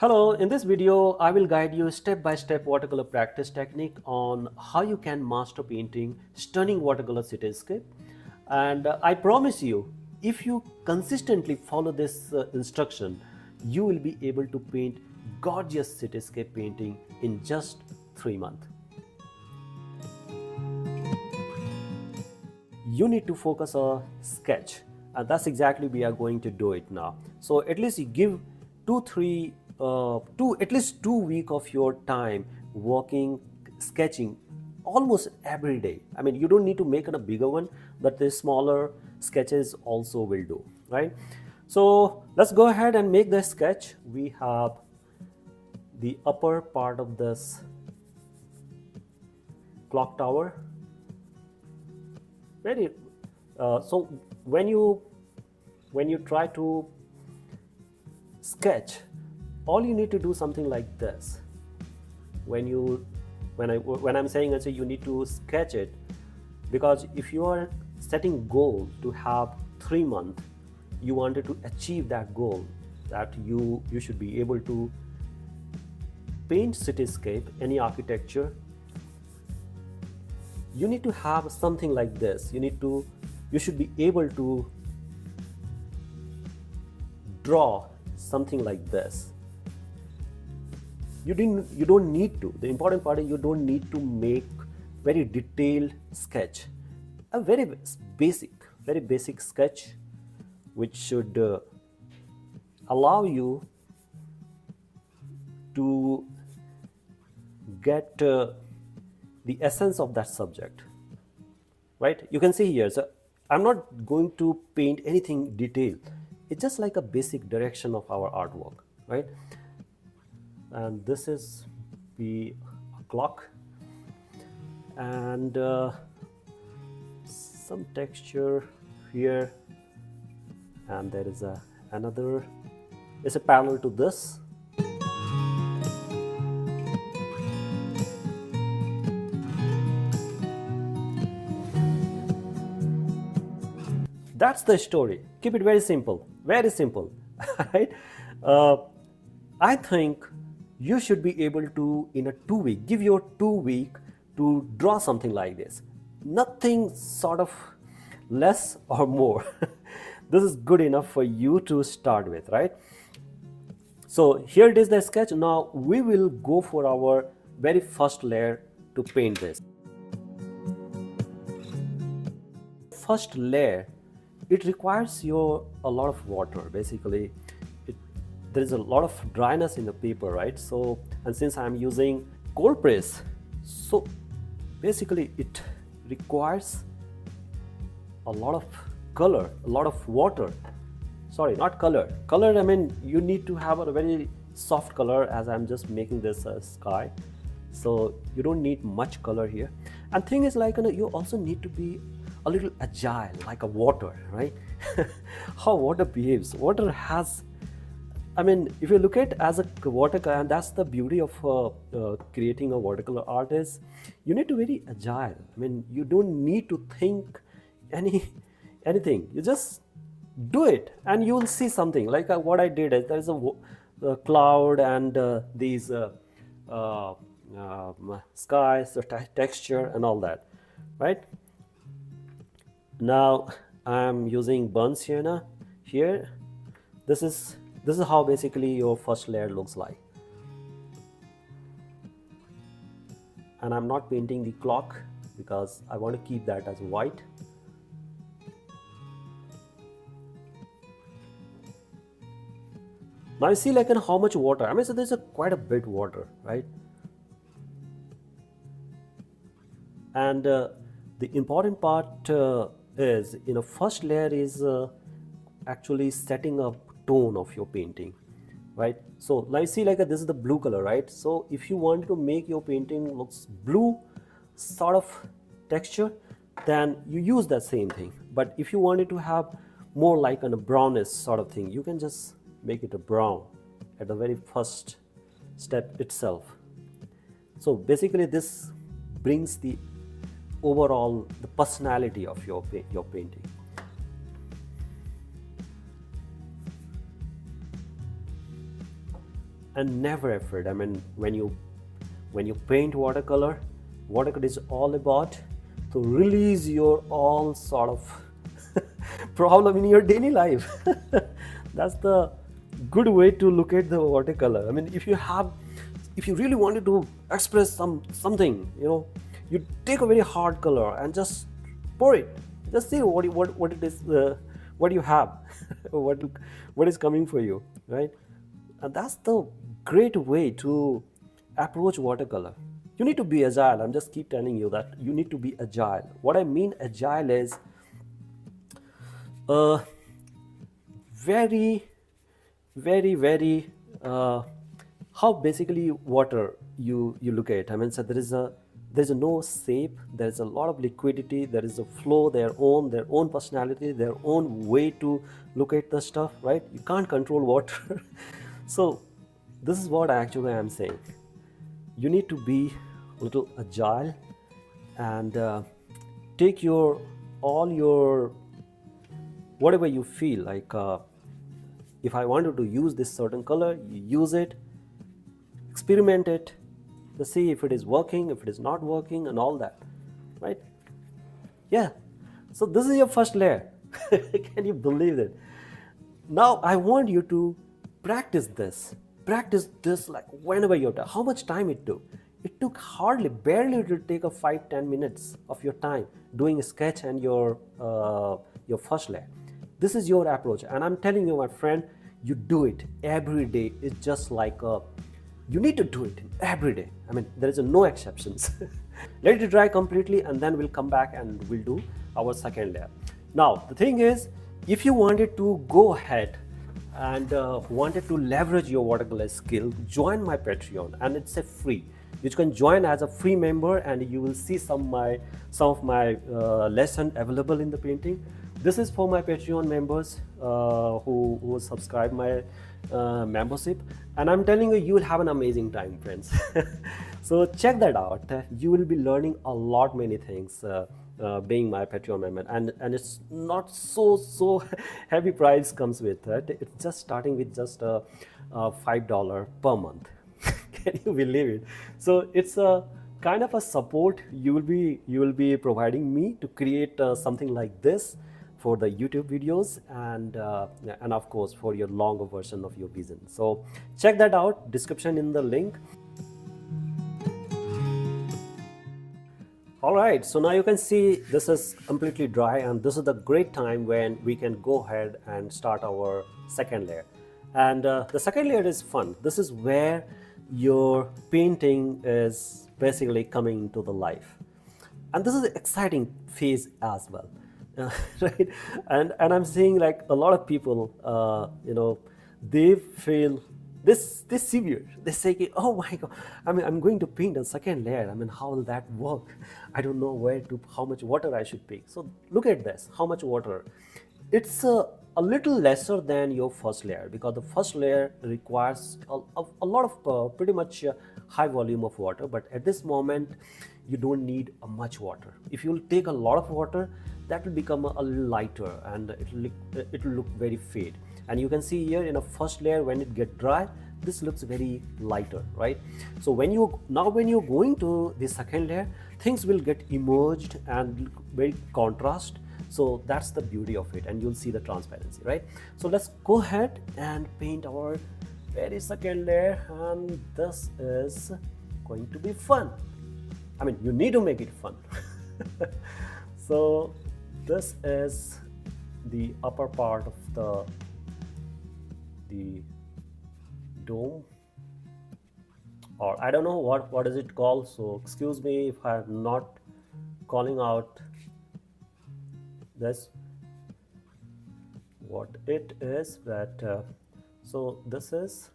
Hello, in this video, I will guide you step-by-step watercolor practice technique on how you can master painting stunning watercolor cityscape. And I promise you, if you consistently follow this instruction, you will be able to paint gorgeous cityscape painting in just 3 months. You need to focus on sketch, and that's exactly we are going to do it now. So at least you give at least 2 week of your time working, sketching almost every day. I mean, you don't need to make it a bigger one, but the smaller sketches also will do, right? So let's go ahead and make the sketch. We have the upper part of this clock tower. Very so when you try to sketch, all you need to do something like this. When I'm saying also you need to sketch it, because if you are setting goal to have 3 months, you wanted to achieve that goal, that you should be able to paint cityscape, any architecture. You need to have something like this. You should be able to draw something like this. You don't need to. The important part is you don't need to make very detailed sketch. A very basic sketch, which should allow you to get the essence of that subject, right? You can see here, so I'm not going to paint anything detailed. It's just like a basic direction of our artwork, right? And this is the clock, and some texture here, and there is another. It's a parallel to this. That's the story. Keep it very simple, right? I think you should be able to, in a 2 week, give your 2 week to draw something like this. Nothing sort of less or more. This is good enough for you to start with, right? So here it is, the sketch. Now we will go for our very first layer to paint this. First layer, it requires a lot of water. Basically, there is a lot of dryness in the paper, right? So, and since I'm using cold press, so basically it requires a lot of color, a lot of water. Sorry, not color. Color, I mean, you need to have a very soft color, as I'm just making this sky. So you don't need much color here. And thing is, like, you also need to be a little agile, like a water, right? How water behaves. Water has, I mean, if you look at as a watercolor, and that's the beauty of creating a watercolor art, is you need to be very agile. I mean, you don't need to think anything. You just do it, and you will see something. Like what I did is there is a cloud and these skies, the texture, and all that, right? Now I'm using burnt sienna here. This is how basically your first layer looks like. And I'm not painting the clock because I want to keep that as white. Now you see, like, how much water. I mean, so there's quite a bit water, right? And the important part is, first layer is actually setting up tone of your painting, right? So now you see, like, this is the blue color, right? So if you want to make your painting looks blue sort of texture, then you use that same thing. But if you wanted to have more like a brownish sort of thing, you can just make it a brown at the very first step itself. So basically this brings the overall the personality of your painting. and never afraid. I mean, when you paint watercolor, watercolor is all about to release your all sort of problem in your daily life. That's the good way to look at the watercolor. I mean, if you really wanted to express something, you take a very hard color and just pour it. Just see what it is, what you have, what what is coming for you, right? And that's the great way to approach watercolor. You need to be agile. I'm just keep telling you that you need to be agile. What I mean agile is uh, very, very how basically water you look at. I mean, so there is a no shape. There is a lot of liquidity. There is a flow. Their own personality, their own way to look at the stuff. Right? You can't control water. So this is what actually I'm saying. You need to be a little agile and take your all your whatever you feel like. If I wanted to use this certain color, you use it, experiment it, to see if it is working, if it is not working, and all that, right? Yeah. So this is your first layer. Can you believe it? Now I want you to practice this. Practice this like whenever you're done. How much time it took? It took hardly, barely it will take a 5-10 minutes of your time doing a sketch and your first layer. This is your approach, and I'm telling you, my friend, you do it every day. It's just like you need to do it every day. I mean, there is no exceptions. Let it dry completely, and then we'll come back and we'll do our second layer. Now, the thing is, if you wanted to go ahead and wanted to leverage your watercolor skill, join my Patreon, and it's a free. You can join as a free member, and you will see some of my lesson available in the painting. This is for my Patreon members who subscribe my membership, and I'm telling you, you will have an amazing time, friends. So check that out. You will be learning a lot many things being my Patreon member, and it's not so heavy price comes with it. It's just starting with just $5 per month. Can you believe it? So it's a kind of a support you will be providing me to create something like this for the YouTube videos, and of course for your longer version of your vision. So check that out. Description in the link. All right, so now you can see this is completely dry, and this is the great time when we can go ahead and start our second layer. And the second layer is fun. This is where your painting is basically coming to the life, and this is an exciting phase as well. Right? And I'm seeing like a lot of people, they feel this severe. They say, oh my god, I mean, I'm going to paint a second layer. I mean, how will that work? I don't know how much water I should pick. So look at this, how much water. It's a little lesser than your first layer, because the first layer requires a lot of pretty much high volume of water, but at this moment you don't need much water. If you'll take a lot of water, that will become a little lighter, and it will look very fade. And you can see here in a first layer, when it get dry, this looks very lighter, right? So when you're going to the second layer, things will get emerged and look very contrast. So that's the beauty of it, and you'll see the transparency, right? So let's go ahead and paint our very second layer, and this is going to be fun. I mean, you need to make it fun. So this is the upper part of the dome, or I don't know what is it called, so excuse me if I'm not calling out this what it is, but so this is.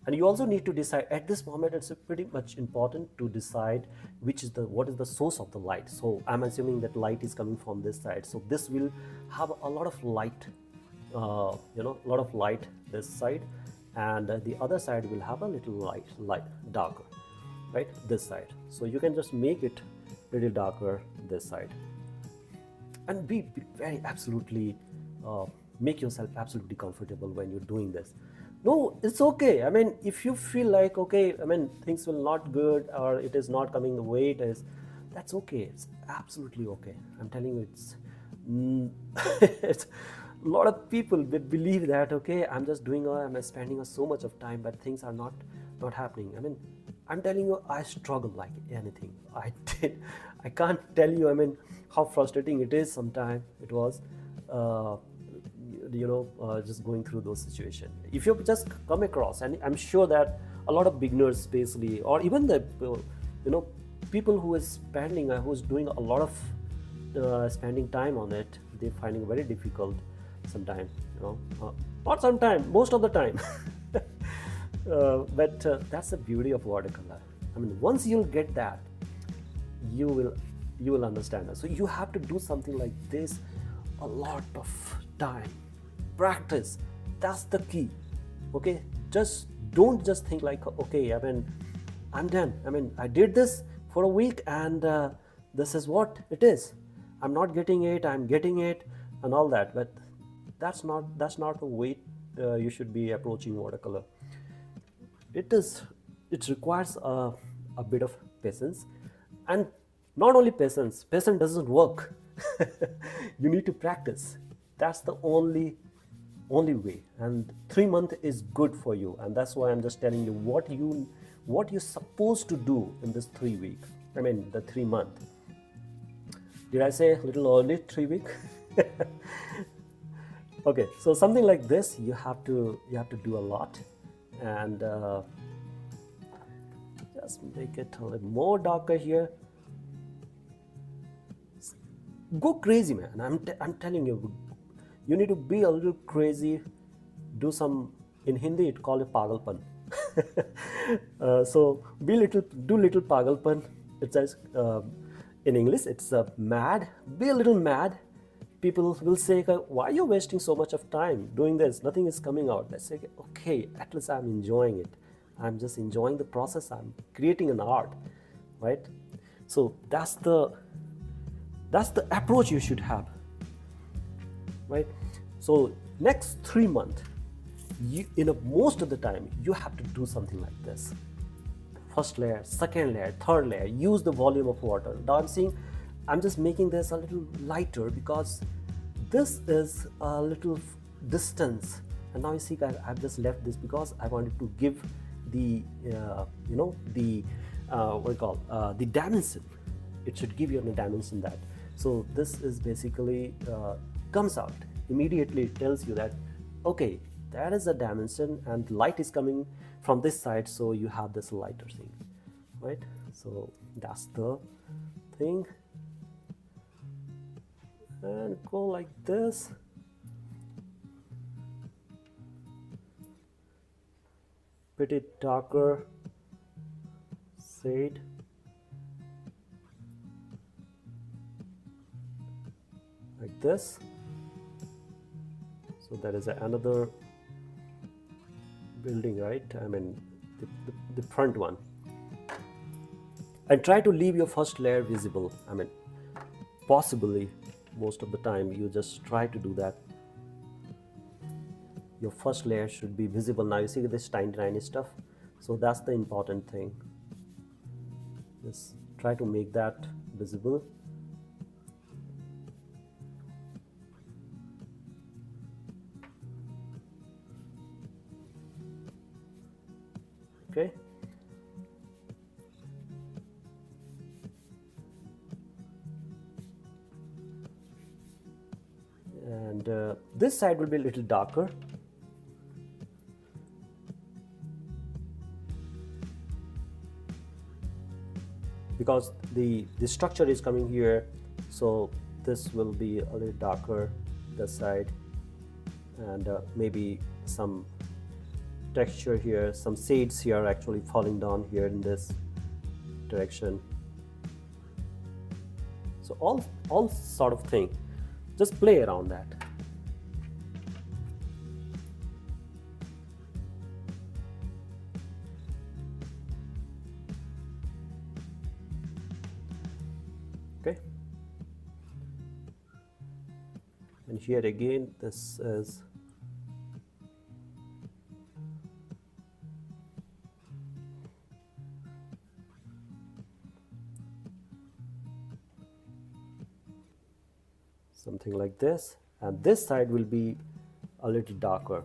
And you also need to decide at this moment, it's pretty much important to decide what is the source of the light. So I'm assuming that light is coming from this side, so this will have a lot of light, a lot of light this side, and the other side will have a little light darker, right, this side. So you can just make it little darker this side, and be very absolutely make yourself absolutely comfortable when you're doing this. No, it's okay. I mean, if you feel like, okay, I mean, things will not good or it is not coming the way it is, that's okay. It's absolutely okay. I'm telling you, mm, it's a lot of people, they believe that, okay, I'm just doing, I'm spending so much of time, but things are not happening. I mean, I'm telling you, I struggle like anything. I did. I can't tell you, I mean, how frustrating it is sometimes. It was, uh, just going through those situations. If you just come across, and I'm sure that a lot of beginners, especially, or even the, you know, people who is spending, who's doing a lot of spending time on it, they're finding it very difficult sometimes, not sometimes, most of the time. But that's the beauty of watercolor. I mean, once you'll get that, you will you will understand that. So you have to do something like this a lot of time, practice. That's the key. Okay, just don't just think like, okay, I mean, I'm done. I mean, I did this for a week, and this is what it is. I'm not getting it, I'm getting it, and all that. But that's not the way you should be approaching watercolor. It is it requires a bit of patience, and not only patience doesn't work. You need to practice. That's the only way, and 3 months is good for you, and that's why I'm just telling you what you're supposed to do in this 3 week. I mean, the 3 month. Did I say a little early 3 week? Okay, so something like this, you have to do a lot, and just make it a little more darker here. Go crazy, man. I'm telling you, you need to be a little crazy. Do some, in Hindi it called it pagalpan. So do little pagalpan. It says, in English it's mad. Be a little mad. People will say, why are you wasting so much of time doing this? Nothing is coming out. Let's say, okay, at least I'm enjoying it. I'm just enjoying the process. I'm creating an art, right? So that's the approach you should have, right? So next 3 months, most of the time you have to do something like this. First layer, second layer, third layer. Use the volume of water. Now I'm just making this a little lighter because this is a little distance. And now you see, I've just left this because I wanted to give the the what do you call, the dimension. It should give you a dimension that. So this is basically comes out immediately. It tells you that, okay, that is a dimension, and light is coming from this side, so you have this lighter thing, right? So that's the thing, and go like this. Bit it darker shade. Like this. So that is another building, right? I mean, the front one. And try to leave your first layer visible. I mean, possibly most of the time you just try to do that. Your first layer should be visible. Now you see this tiny stuff. So that's the important thing. Just try to make that visible. Okay. And this side will be a little darker. Because the structure is coming here, so this will be a little darker, this side, and maybe some texture here, some shades here actually falling down here in this direction. So all sort of thing, just play around that. Okay. And here again, this is something like this, and this side will be a little darker.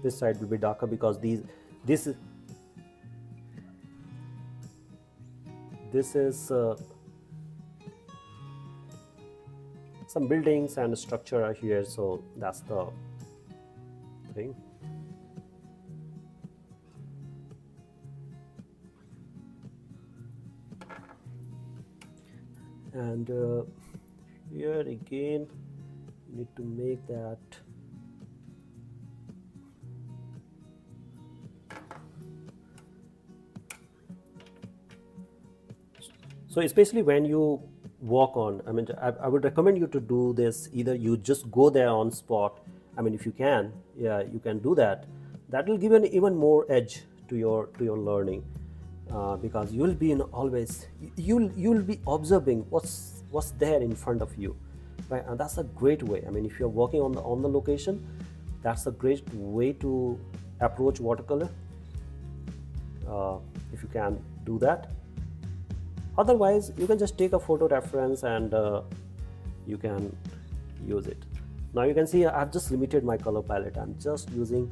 This side will be darker because this is some buildings and structure are here, so that's the thing. And here again, you need to make that so especially when you walk on, I mean, I would recommend you to do this. Either you just go there on spot, I mean, if you can, yeah, you can do that. That will give an even more edge to your learning, because you'll be in always, you'll be observing what's there in front of you, right? And that's a great way. I mean, if you're working on the location, that's a great way to approach watercolor, if you can do that. Otherwise, you can just take a photo reference and you can use it. Now you can see I've just limited my color palette. I'm just using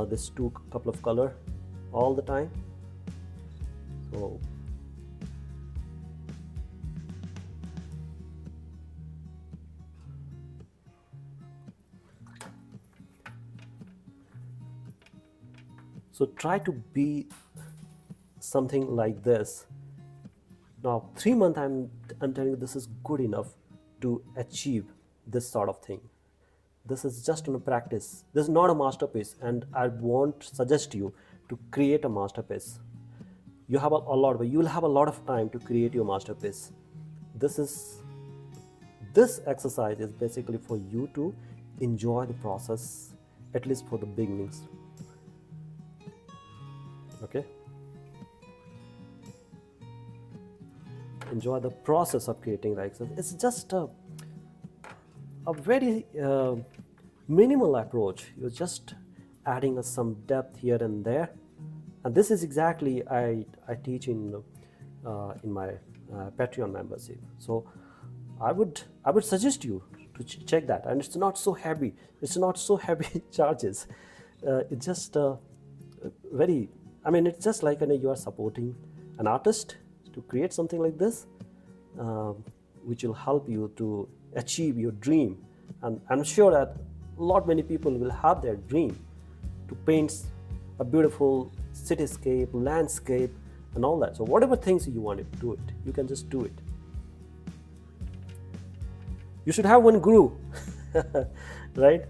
this couple of color all the time. So try to be something like this. Now 3 months, I'm telling you, this is good enough to achieve this sort of thing. This is just a practice. This is not a masterpiece, and I won't suggest you to create a masterpiece. You have you'll have a lot of time to create your masterpiece. This exercise is basically for you to enjoy the process, at least for the beginnings. Okay? Enjoy the process of creating the exercise. It's just a very minimal approach. You're just adding some depth here and there, and this is exactly I teach in my Patreon membership. So I would suggest you to check that, and it's not so heavy. It's not so heavy charges. It's just very. I mean, it's just like you are supporting an artist to create something like this, which will help you to achieve your dream. And I'm sure that many people will have their dream to paint a beautiful cityscape, landscape, and all that. So whatever things you want to do it, you can just do it. You should have one guru, right?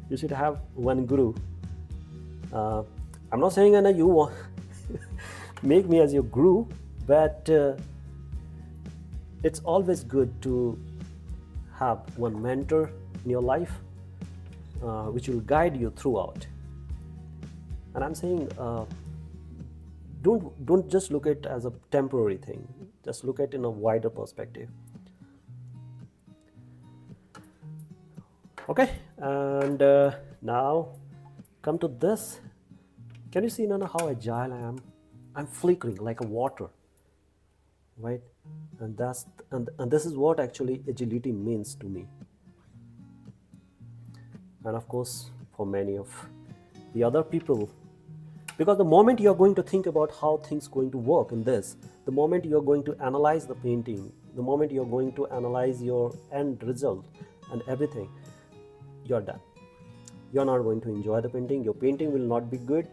You should have one guru. I'm not saying you want make me as your guru, but it's always good to have one mentor in your life, which will guide you throughout. And I'm saying, don't just look at it as a temporary thing. Just look at it in a wider perspective. Okay, and now come to this. Can you see how agile I am? I'm flickering like a water, right? And this is what actually agility means to me. And of course, for many of the other people, because the moment you're going to think about how things going to work in this, the moment you're going to analyze the painting, the moment you're going to analyze your end result and everything, you're done. You're not going to enjoy the painting. Your painting will not be good.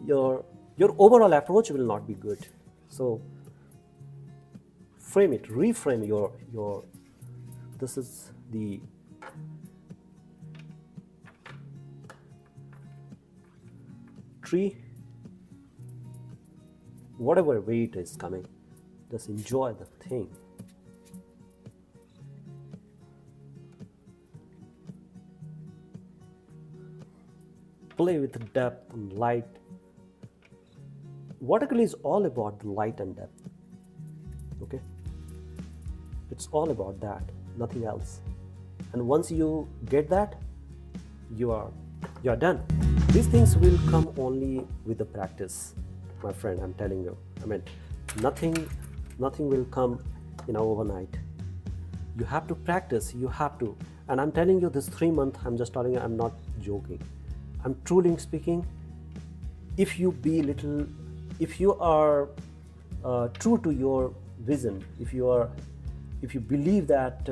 Your overall approach will not be good. So frame it, reframe your this is the tree, whatever way it is coming, just enjoy the thing. Play with the depth and light. Watercolor is all about the light and depth. Okay, it's all about that, nothing else. And once you get that, you are done. These things will come only with the practice, my friend. I'm telling you. I mean, nothing will come overnight. You have to practice. You have to. And I'm telling you, this 3 month, I'm just telling you, I'm not joking. I'm truly speaking. If you are true to your vision, if you believe that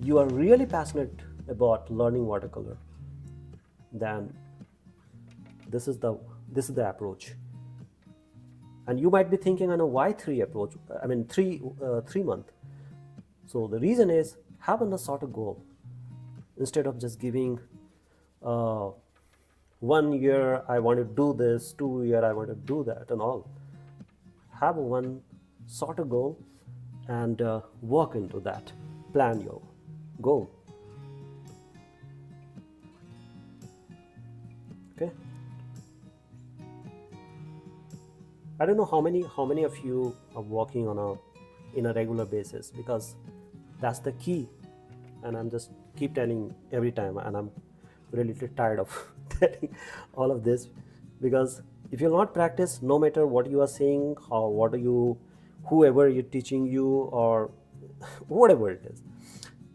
you are really passionate about learning watercolor, then this is the approach. And you might be thinking, I know why 3 month. So the reason is, have a sort of goal instead of just giving 1 year I want to do this, 2 year I want to do that, and all. Have one sort of goal and work into that. Plan your goal. Okay. I don't know how many of you are working in a regular basis, because that's the key. And I'm just keep telling every time, and I'm really tired of telling all of this, because if you'll not practice, no matter what you are saying, whoever you're teaching you, or whatever it is,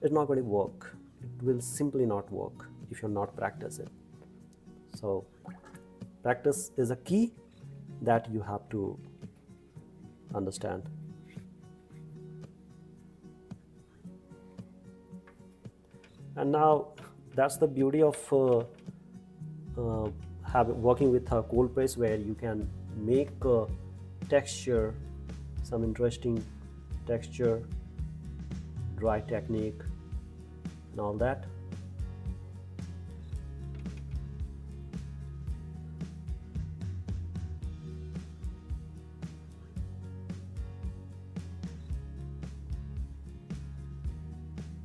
it's not going to work. It will simply not work if you're not practicing. So practice is a key that you have to understand. And now that's the beauty of working with a cold press, where you can make texture, some interesting texture, dry technique, and all that.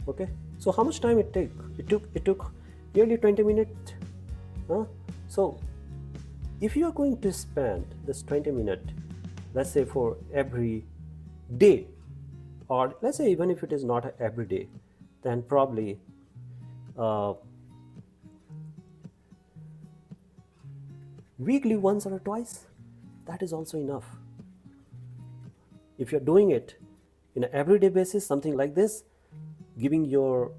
Okay, so how much time it took nearly 20 minutes. So if you are going to spend this 20 minutes, let's say for every day, or let's say even if it is not every day, then probably weekly, once or twice, that is also enough. If you're doing it in an everyday basis, something like this, giving your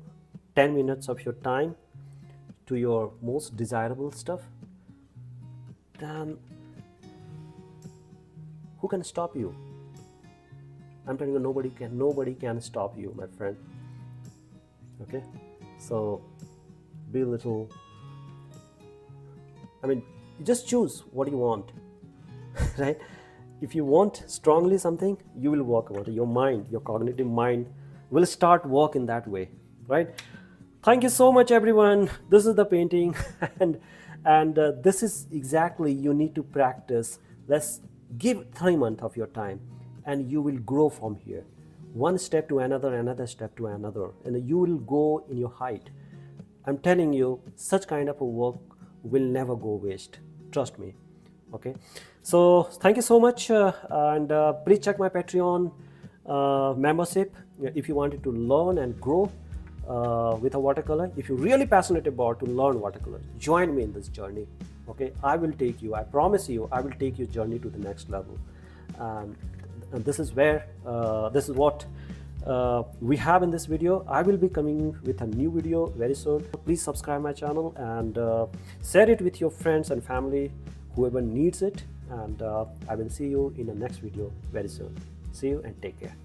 10 minutes of your time to your most desirable stuff, then who can stop you? I'm telling you, nobody can stop you, my friend. Okay, so be a little, you just choose what you want. Right? If you want strongly something, you will work about it. Your cognitive mind will start work in that way, right? Thank you so much, everyone. This is the painting, and this is exactly, you need to practice. Let's give 3 months of your time, and you will grow from here, one step to another step to another, and you will go in your height. I'm telling you, such kind of a work will never go waste. Trust me. Okay, so thank you so much, and please check my Patreon membership if you wanted to learn and grow with a watercolor. If you're really passionate about to learn watercolor, join me in this journey. Okay, I promise you, I will take your journey to the next level. And this is what we have in this video. I will be coming with a new video very soon. Please subscribe my channel and share it with your friends and family, whoever needs it. And I will see you in the next video very soon. See you and take care.